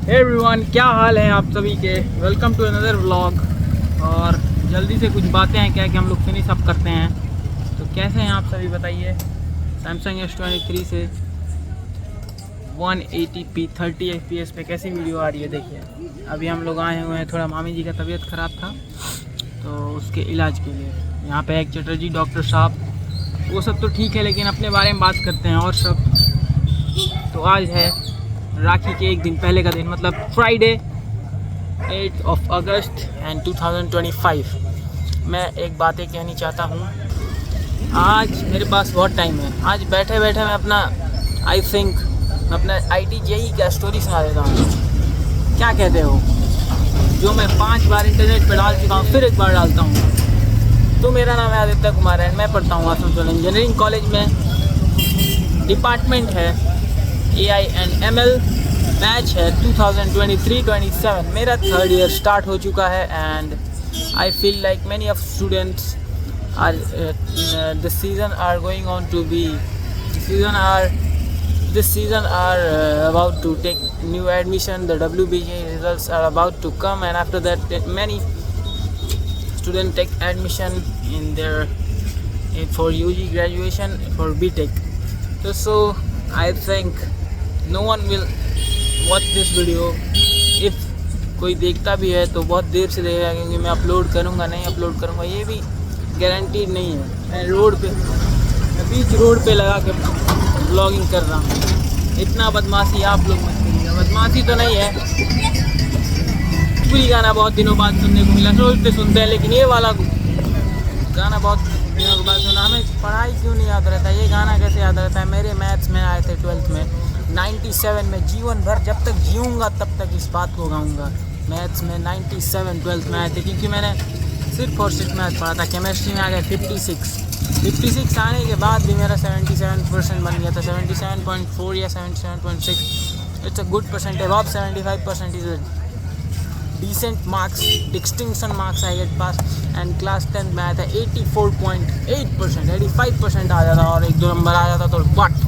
Hey everyone, क्या हाल है आप सभी के। Welcome to another vlog. और जल्दी से कुछ बातें हैं क्या कि हम लोग फिनिश अप करते हैं। तो कैसे हैं आप सभी बताइए। सैमसंग S23 से 180p 30 fps पे कैसी वीडियो आ रही है देखिए। अभी हम लोग आए हुए हैं, थोड़ा मामी जी का तबीयत ख़राब था तो उसके इलाज के लिए यहाँ पे एक चटर्जी डॉक्टर साहब, वो सब तो ठीक है लेकिन अपने बारे में बात करते हैं और सब। तो आज है राखी के एक दिन पहले का दिन, मतलब फ्राइडे 8 अगस्त एंड 2025। मैं एक बातें कहनी चाहता हूँ। आज मेरे पास बहुत टाइम है। आज बैठे बैठे मैं अपना IT JEE का स्टोरी सुना देता हूँ। क्या कहते हो, जो मैं 5 बार इंटरनेट पर डाल चुका हूँ, फिर एक बार डालता हूँ। तो मेरा नाम है आदित्य कुमार एंड मैं पढ़ता हूँ आसनसोल इंजीनियरिंग कॉलेज में। डिपार्टमेंट है AI एंड ML। बैच है 2023-27। मेरा 3rd ईयर स्टार्ट हो चुका है and I feel like many of students are this season are about to take new admission. The WBJ results are about to come and after that many students take admission in their for UG graduation for BTech. So I think no one will watch this video. if कोई देखता भी है तो बहुत देर से देखेगा क्योंकि मैं अपलोड करूँगा नहीं अपलोड करूँगा ये भी गारंटी नहीं है। मैं बीच रोड पे लगा के ब्लॉगिंग कर रहा हूँ। इतना बदमाशी आप लोग मत करिएगा। बदमाशी तो नहीं है, पूरी गाना बहुत दिनों बाद सुनने को मिला। रोज पे सुनते हैं लेकिन ये वाला गाना बहुत दिनों के बाद सुना। हमें पढ़ाई क्यों नहीं याद रहता, ये गाना कैसे याद रहता है। मेरे मैथ्स में आए थे 12th में 97 में। जीवन भर जब तक जीऊँगा तब तक इस बात को गाऊँगा। मैथ्स में 97 12th में आए थे क्योंकि मैंने सिर्फ और सिर्फ मैथ पढ़ा था। केमिस्ट्री में आ गया 56 आने के बाद भी मेरा 77% बन गया था। 77.4 या 77.6। It's a good percent. Above 75% is a decent marks, distinction marks I get pass. And class 10th में आया था 84.8%। 85% आ जाता और 1-2 नंबर आ जाता तो बट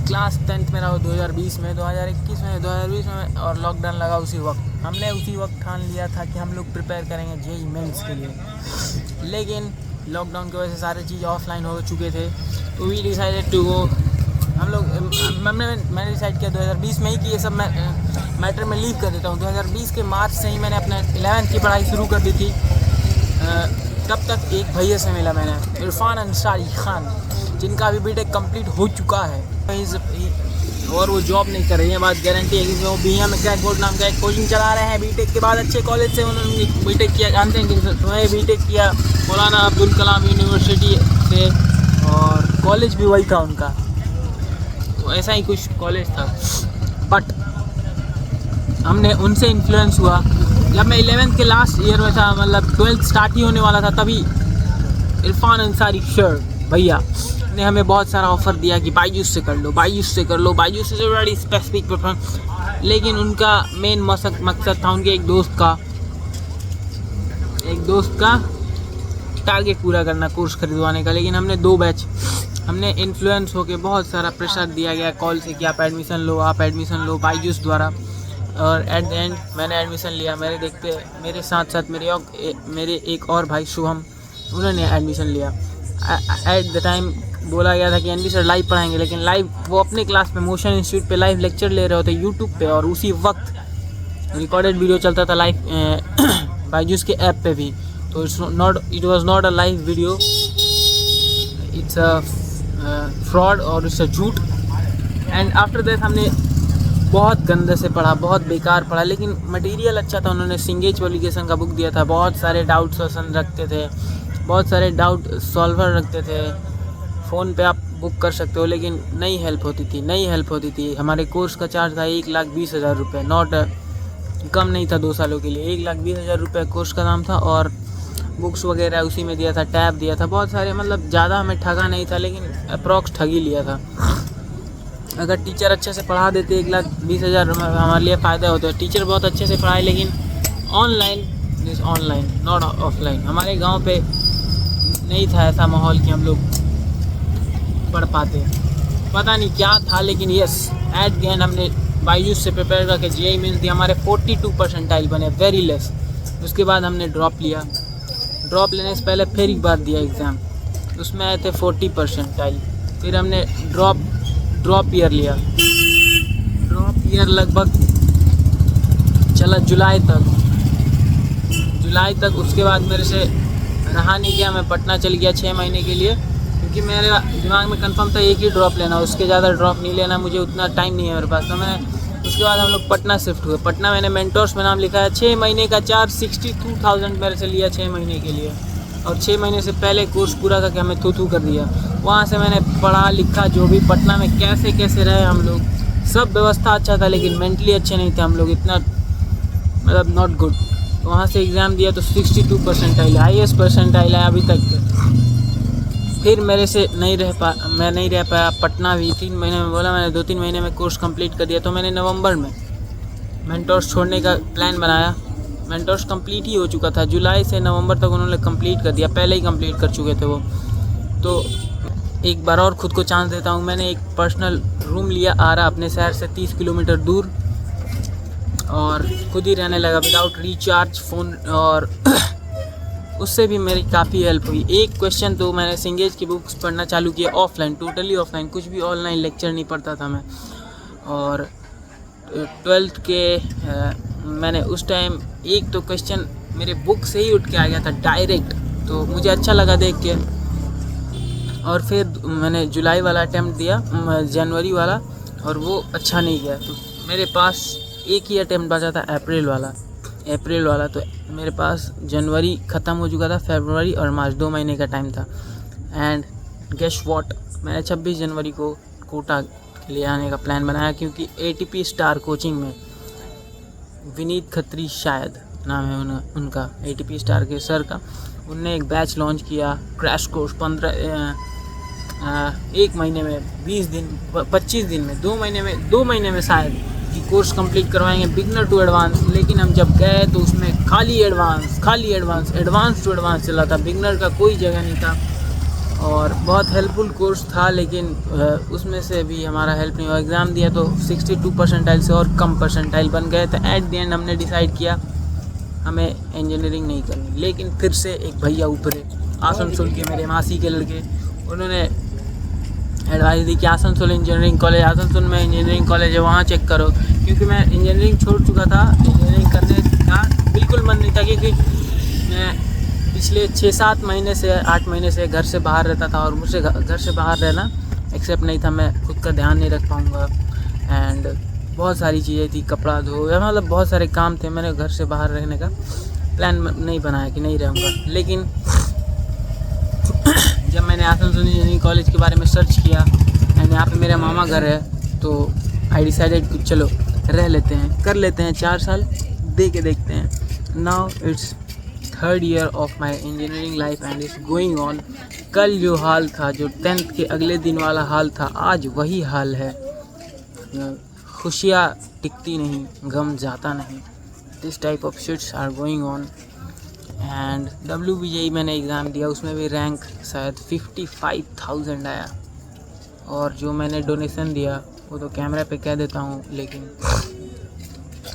क्लास 10th मेरा हो 2020 में, 2021 में, 2020 में और लॉकडाउन लगा उसी वक्त। हमने उसी वक्त ठान लिया था कि हम लोग प्रिपेयर करेंगे JEE मेंस के लिए, लेकिन लॉकडाउन की वजह से सारी चीज़ ऑफलाइन हो चुके थे। तो वी डिसाइडेड टू गो। हम लोग मैंने डिसाइड किया 2020 में ही कि ये सब मैटर में लीव कर देता हूँ। 2020 के मार्च से ही मैंने अपने 11th की पढ़ाई शुरू कर दी थी। तब तक एक भैया से मिला मैंने, इरफान अंसारी खान, जिनका अभी BTech कंप्लीट हो चुका है और वो जॉब नहीं कर रही है। बात गारंटी है क्योंकि वो BIA में क्रैक बोर्ड नाम का एक कोचिंग चला रहे हैं। BTech के बाद अच्छे कॉलेज से उन्होंने BTech किया। जानते हैं कि उन्होंने BTech किया मौलाना अब्दुल कलाम यूनिवर्सिटी से और कॉलेज भी वही था उनका। तो ऐसा ही कुछ कॉलेज था। बट हमने उनसे इन्फ्लुएंस हुआ जब मैं 11th के लास्ट ईयर में था, मतलब 12th स्टार्ट ही होने वाला था। तभी इरफान अंसारी सर भैया ने हमें बहुत सारा ऑफ़र दिया कि बायजूस से कर लो, बायजूस से कर लो। बायजूस से बड़ी स्पेसिफिक प्रेफरेंस, लेकिन उनका मेन मकसद था उनके एक दोस्त का टारगेट पूरा करना, कोर्स खरीदवाने का। लेकिन हमने 2 बैच हमने इन्फ्लुएंस होकर बहुत सारा प्रेशर दिया गया कॉल से कि आप एडमिशन लो बायजूस द्वारा। और एट द एंड मैंने एडमिशन लिया। मेरे साथ साथ मेरे एक और भाई शुभम, उन्होंने एडमिशन लिया। एट द टाइम बोला गया था कि एनवी सर लाइव पढ़ाएंगे, लेकिन लाइव वो अपने क्लास में मोशन इंस्टीट्यूट पे लाइव लेक्चर ले रहे होते यूट्यूब पे, और उसी वक्त रिकॉर्डेड वीडियो चलता था लाइव बायजूस के ऐप पे भी। तो it was not a live video, it's a fraud और इट्स अ झूठ। एंड आफ्टर दैट हमने बहुत गंदे से पढ़ा, बहुत बेकार पढ़ा, लेकिन मटेरियल अच्छा था। उन्होंने सिंगेज पब्लिकेशन का बुक दिया था। बहुत सारे डाउट सॉल्यूशन रखते थे, बहुत सारे डाउट सॉल्वर रखते थे। फ़ोन पे आप बुक कर सकते हो, लेकिन नहीं हेल्प होती थी। हमारे कोर्स का चार्ज था 1,20,000 रुपये। नॉट कम नहीं था 2 सालों के लिए। 1,20,000 रुपये कोर्स का दाम था और बुक्स वगैरह उसी में दिया था, टैब दिया था, बहुत सारे, मतलब ज़्यादा हमें ठगा नहीं था लेकिन अप्रॉक्स ठग ही लिया था। अगर टीचर अच्छे से पढ़ा देते 1,20,000 हमारे लिए फ़ायदा होता है। टीचर बहुत अच्छे से पढ़ाए, लेकिन ऑनलाइन नॉट ऑफलाइन। हमारे गांव पे नहीं था ऐसा माहौल कि हम लोग पढ़ पाते। पता नहीं क्या था, लेकिन यस एट द एंड हमने बाईजूस से प्रिपेयर करके जीआई मेंस दिया, हमारे 42 परसेंटाइल बने, वेरी लेस। उसके बाद हमने ड्रॉप लिया, ड्रॉप लेने से पहले फिर एक बार दिया एग्ज़ाम, उसमें आए थे 40 परसेंटाइल। फिर हमने ड्रॉप ईयर लिया, ड्रॉप ईयर लगभग चला जुलाई तक। उसके बाद मेरे से रहा नहीं गया, मैं पटना चल गया 6 महीने के लिए, क्योंकि मेरे दिमाग में कंफर्म था एक ही ड्रॉप लेना, उसके ज़्यादा ड्रॉप नहीं लेना, मुझे उतना टाइम नहीं है मेरे पास। तो मैंने उसके बाद हम लोग पटना शिफ्ट हुए। पटना मैंने मेंटोर्स में नाम लिखा है, 6 महीने का चार्ज 62,000 मेरे से लिया 6 महीने के लिए, और 6 महीने से पहले कोर्स पूरा करके हमें थू कर दिया। वहाँ से मैंने पढ़ा लिखा, जो भी पटना में कैसे रहे हम लोग, सब व्यवस्था अच्छा था, लेकिन मेंटली अच्छे नहीं थे हम लोग, इतना मतलब नॉट गुड। तो वहाँ से एग्ज़ाम दिया तो 62 परसेंटाइल, हाईएस्ट परसेंटाइल है अभी तक के। फिर मेरे से मैं नहीं रह पाया पटना भी। 3 महीने में बोला, मैंने 2-3 महीने में कोर्स कंप्लीट कर दिया। तो मैंने नवंबर में मेंटोर्स छोड़ने का प्लान बनाया। मेंटोर्स कंप्लीट ही हो चुका था, जुलाई से नवंबर तक उन्होंने कंप्लीट कर दिया, पहले ही कंप्लीट कर चुके थे वो। तो एक बार और ख़ुद को चांस देता हूँ। मैंने एक पर्सनल रूम लिया आरा, अपने शहर से 30 किलोमीटर दूर, और खुद ही रहने लगा विदाउट रिचार्ज फ़ोन, और उससे भी मेरी काफ़ी हेल्प हुई। एक क्वेश्चन तो मैंने सिंगेज की बुक्स पढ़ना चालू किया ऑफलाइन, टोटली ऑफलाइन, कुछ भी ऑनलाइन लेक्चर नहीं पढ़ता था मैं। और 12th के मैंने उस टाइम एक तो क्वेश्चन मेरे बुक से ही उठ के आ गया था डायरेक्ट, तो मुझे अच्छा लगा देख के। और फिर मैंने जुलाई वाला अटैम्प्ट दिया, जनवरी वाला, और वो अच्छा नहीं गया। तो मेरे पास एक ही अटैम्प्ट बचा था अप्रैल वाला। तो मेरे पास जनवरी ख़त्म हो चुका था, फरवरी और मार्च 2 महीने का टाइम था। एंड गेस व्हाट, मैंने 26 जनवरी को कोटा के लिए आने का प्लान बनाया, क्योंकि ATP स्टार कोचिंग में विनीत खत्री शायद नाम है उनका, ATP स्टार के सर का, उनने एक बैच लॉन्च किया, क्रैश कोर्स 1 महीने में 20 दिन 25 दिन में 2 महीने में शायद कि कोर्स कंप्लीट करवाएंगे, बिगनर टू एडवांस। लेकिन हम जब गए तो उसमें खाली एडवांस टू एडवांस चला था, बिगनर का कोई जगह नहीं था। और बहुत हेल्पफुल कोर्स था, लेकिन उसमें से भी हमारा हेल्प नहीं हुआ। एग्ज़ाम दिया तो 62 परसेंटाइल से और कम परसेंटाइल बन गए। तो एट द एंड हमने डिसाइड किया हमें इंजीनियरिंग नहीं करनी। लेकिन फिर से एक भैया ऊपरे आसनसोल के, मेरे मासी के लड़के, उन्होंने एडवाइस दी कि आसनसोल इंजीनियरिंग कॉलेज है, वहाँ चेक करो। क्योंकि मैं इंजीनियरिंग छोड़ चुका था, इंजीनियरिंग करने का बिल्कुल मन नहीं था, क्योंकि मैं पिछले 6-7 महीने से 8 महीने से घर से बाहर रहता था, और मुझसे घर से बाहर रहना एक्सेप्ट नहीं था। मैं खुद का ध्यान नहीं रख पाऊँगा, एंड बहुत सारी चीज़ें थी, कपड़ा धो, मतलब बहुत सारे काम थे। मैंने घर से बाहर रहने का प्लान नहीं बनाया कि नहीं रहूँगा। लेकिन जब मैंने आसनसोल इंजीनियरिंग कॉलेज के बारे में सर्च किया, एंड यहाँ पे मेरा मामा घर है, तो आई डिसाइडेड कि चलो रह लेते हैं, कर लेते हैं, 4 साल दे के देखते हैं। Now it's 3rd year of my engineering life and it's going on. कल जो हाल था, जो 10th के अगले दिन वाला हाल था, आज वही हाल है। खुशियाँ टिकती नहीं, गम जाता नहीं। This type of shits are going on. And WBJE मैंने एग्ज़ाम दिया, उसमें भी रैंक शायद 55,000 आया। और जो मैंने डोनेशन दिया वो तो कैमरा पे कह देता हूँ, लेकिन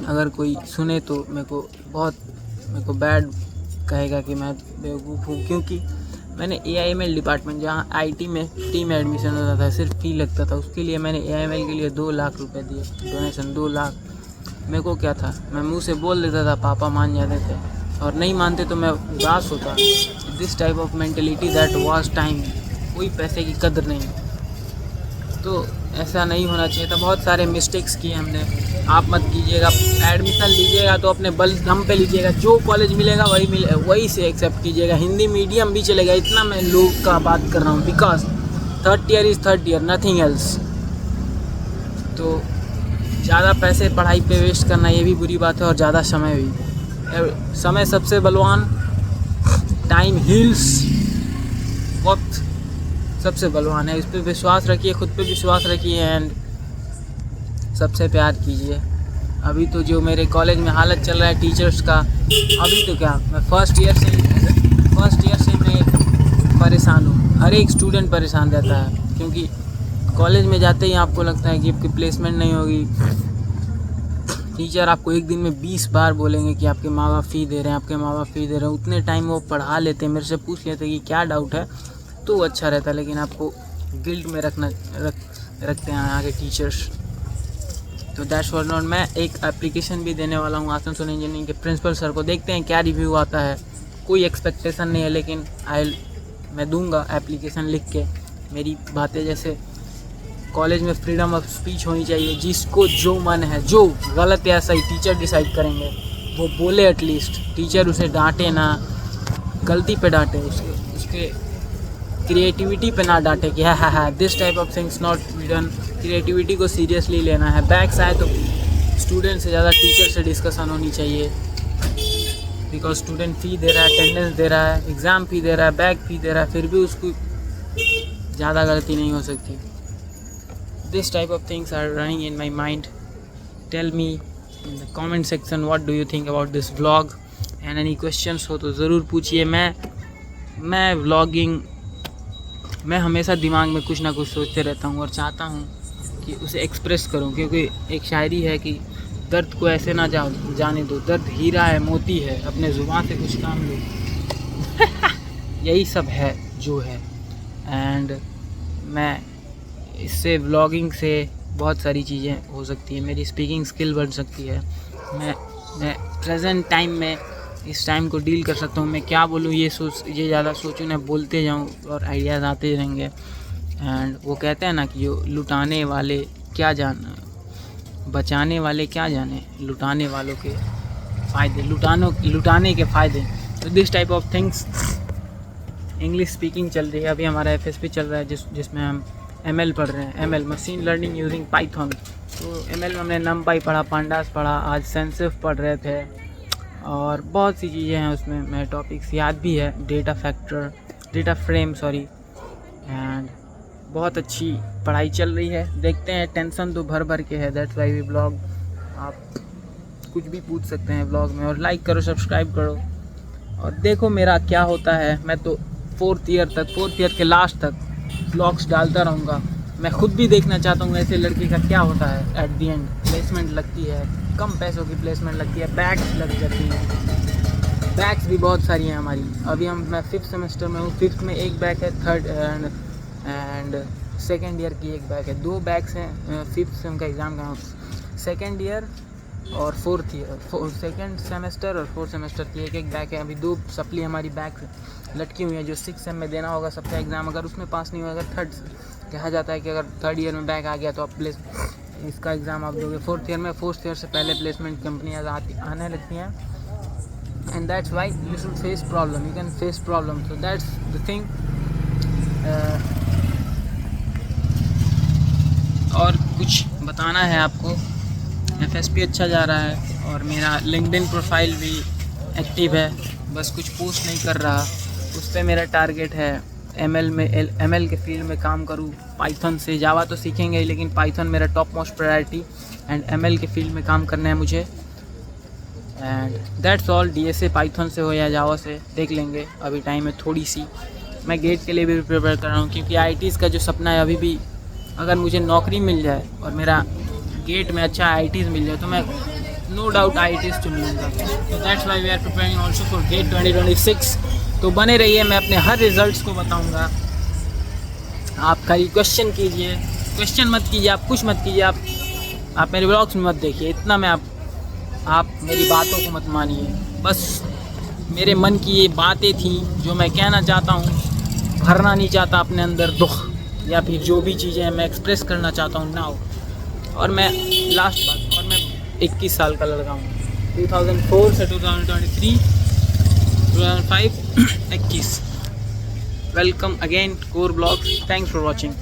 अगर कोई सुने तो मेरे को बैड कहेगा कि मैं बेवकूफ़ हूँ। क्योंकि मैंने AIML डिपार्टमेंट, जहाँ IT में फ्री में एडमिशन होता था, सिर्फ फी लगता था, उसके लिए मैंने AIML के लिए 2 लाख रुपए दिए डोनेशन। 2 लाख मेरे को क्या था, मैं मुंह से बोल देता था, पापा मान जाते थे, और नहीं मानते तो मैं उदास होता। This type of mentality that was time, कोई पैसे की कदर नहीं। तो ऐसा नहीं होना चाहिए था। बहुत सारे मिस्टेक्स किए हमने, आप मत कीजिएगा। एडमिशन लीजिएगा तो अपने बल दम पे लीजिएगा, जो कॉलेज मिलेगा वही से एक्सेप्ट कीजिएगा। हिंदी मीडियम भी चलेगा, इतना मैं लोग का बात कर रहा हूँ, because 3rd year is 3rd year, nothing else. तो ज़्यादा पैसे पढ़ाई पे वेस्ट करना ये भी बुरी बात है, और ज़्यादा समय भी। समय सबसे बलवान, टाइम हील्स, वक्त सबसे बलवान है। इस पर विश्वास रखिए, खुद पे विश्वास रखिए, एंड सबसे प्यार कीजिए। अभी तो जो मेरे कॉलेज में हालत चल रहा है टीचर्स का, अभी तो क्या, मैं फर्स्ट ईयर से मैं परेशान हूँ। हर एक स्टूडेंट परेशान रहता है, क्योंकि कॉलेज में जाते ही आपको लगता है कि आपकी प्लेसमेंट नहीं होगी। टीचर आपको एक दिन में 20 बार बोलेंगे कि आपके माँ बाप फ़ी दे रहे हैं, आपके माँ बाप फ़ी दे रहे हैं। उतने टाइम वो पढ़ा लेते हैं, मेरे से पूछ लेते हैं कि क्या डाउट है, तो अच्छा रहता है। लेकिन आपको गिल्ट में रखते हैं आगे टीचर्स। तो दैट्स व्हाट नॉट। मैं एक एप्लीकेशन भी देने वाला हूँ आसनसोल इंजीनियरिंग के प्रिंसिपल सर को, देखते हैं क्या रिव्यू आता है। कोई एक्सपेक्टेशन नहीं है, लेकिन मैं दूंगा एप्लीकेशन लिख के। मेरी बातें जैसे कॉलेज में फ्रीडम ऑफ स्पीच होनी चाहिए, जिसको जो मन है, जो गलत या सही टीचर डिसाइड करेंगे, वो बोले एटलीस्ट। टीचर उसे डांटे ना, गलती पे डांटे, उसके क्रिएटिविटी पे ना डांटे कि हाँ this type of things not be done. Creativity को सीरियसली लेना है। बैक्स आए तो स्टूडेंट से ज़्यादा टीचर से डिस्कशन होनी चाहिए, बिकॉज स्टूडेंट फ़ी दे रहा है, अटेंडेंस दे रहा है, एग्ज़ाम फ़ी दे रहा है, बैक फ़ी दे रहा है, फिर भी उसको ज़्यादा गलती नहीं हो सकती। This type of things are running in my mind. Tell me in the comment section what do you think about this vlog, and any questions हो तो ज़रूर पूछिए। मैं vlogging मैं हमेशा दिमाग में कुछ ना कुछ सोचते रहता हूँ और चाहता हूँ कि उसे एक्सप्रेस करूँ, क्योंकि एक शायरी है कि दर्द को ऐसे ना जाने दो, दर्द हीरा है मोती है, अपने ज़ुबान से कुछ काम लो। यही सब है जो है। एंड मैं इससे व्लॉगिंग से बहुत सारी चीज़ें हो सकती है। मेरी स्पीकिंग स्किल बढ़ सकती है। मैं प्रेजेंट टाइम में इस टाइम को डील कर सकता हूँ। मैं क्या बोलूँ ये ज़्यादा सोचूँ ना, बोलते जाऊँ और आइडियाज़ आते रहेंगे। एंड वो कहते हैं ना कि जो लुटाने वाले क्या जाने, बचाने वाले क्या जाने, लुटाने वालों के फ़ायदे, लुटाने के फ़ायदे। तो this type of things. English speaking चल रही है, अभी हमारा FSP चल रहा है जिसमें हम ML पढ़ रहे हैं। ML machine learning using Python. तो ML में हमने नमपाई पढ़ा, पांडास पढ़ा, आज सेंसिफ पढ़ रहे थे, और बहुत सी चीज़ें हैं उसमें। मेरे टॉपिक्स याद भी है, डेटा फ्रेम एंड बहुत अच्छी पढ़ाई चल रही है। देखते हैं, टेंशन तो भर के है। That's why we blog. आप कुछ भी पूछ सकते हैं ब्लॉग में, और लाइक करो, सब्सक्राइब करो, और देखो मेरा क्या होता है। मैं तो 4th ईयर के लास्ट तक ब्लॉग्स डालता रहूँगा। मैं खुद भी देखना चाहता हूँ ऐसे लड़के का क्या होता है एट दी एंड। प्लेसमेंट लगती है, कम पैसों की प्लेसमेंट लगती है, बैक्स लग जाती हैं। बैक्स भी बहुत सारी हैं हमारी। अभी मैं 5th सेमेस्टर में हूँ। 5th में एक बैक है, 3rd एंड 2nd ईयर की एक बैक है। 2 बैक्स हैं 5th सेम का एग्ज़ाम का। 2nd ईयर और 4th ईयर, 2nd सेमेस्टर और 4th सेमेस्टर की एक बैक है। अभी 2 सप्ली हमारी बैक लटकी हुई है, जो 6th सेम में देना होगा सबका एग्ज़ाम। अगर उसमें पास नहीं होगा, 3rd कहा जाता है कि अगर 3rd ईयर में बैक आ गया तो आप इसका एग्ज़ाम आप दोगे 4th ईयर में। 4th ईयर से पहले प्लेसमेंट कंपनियाँ आने लगती हैं, and that's why you should face problem, you can face problem. So that's the thing. और कुछ बताना है आपको, FSP अच्छा जा रहा है, और मेरा लिंक्डइन प्रोफाइल भी एक्टिव है, बस कुछ पोस्ट नहीं कर रहा। उस पर मेरा टारगेट है ML के फील्ड में काम करूँ। पाइथन से, जावा तो सीखेंगे ही, लेकिन पाइथन मेरा top most priority, and ML के फील्ड में काम करना है मुझे। And that's all. DSA Python से हो या जावा से, देख लेंगे, अभी टाइम है थोड़ी सी। मैं गेट के लिए भी प्रिपेयर कर रहा हूँ, क्योंकि IITs का जो सपना है अभी भी, अगर मुझे नौकरी मिल जाए और मेरा गेट में अच्छा IITs मिल जाए तो मैं नो डाउट IITs चुन लूँगा। तो that's why we are preparing also for GATE 2026। तो बने रहिए, मैं अपने हर रिजल्ट्स को बताऊँगा। आप खाली क्वेश्चन कीजिए, क्वेश्चन मत कीजिए, आप कुछ मत कीजिए, आप मेरे ब्लॉग्स में मत देखिए, इतना मैं आप मेरी बातों को मत मानिए। बस मेरे मन की ये बातें थी जो मैं कहना चाहता हूँ, भरना नहीं चाहता अपने अंदर दुख, या फिर जो भी चीज़ें मैं एक्सप्रेस करना चाहता हूँ नाउ। और मैं लास्ट बात, और मैं 21 साल का लड़का हूँ। 2004 से 2023, 2005, 21। Welcome again core blogs. Thanks for watching.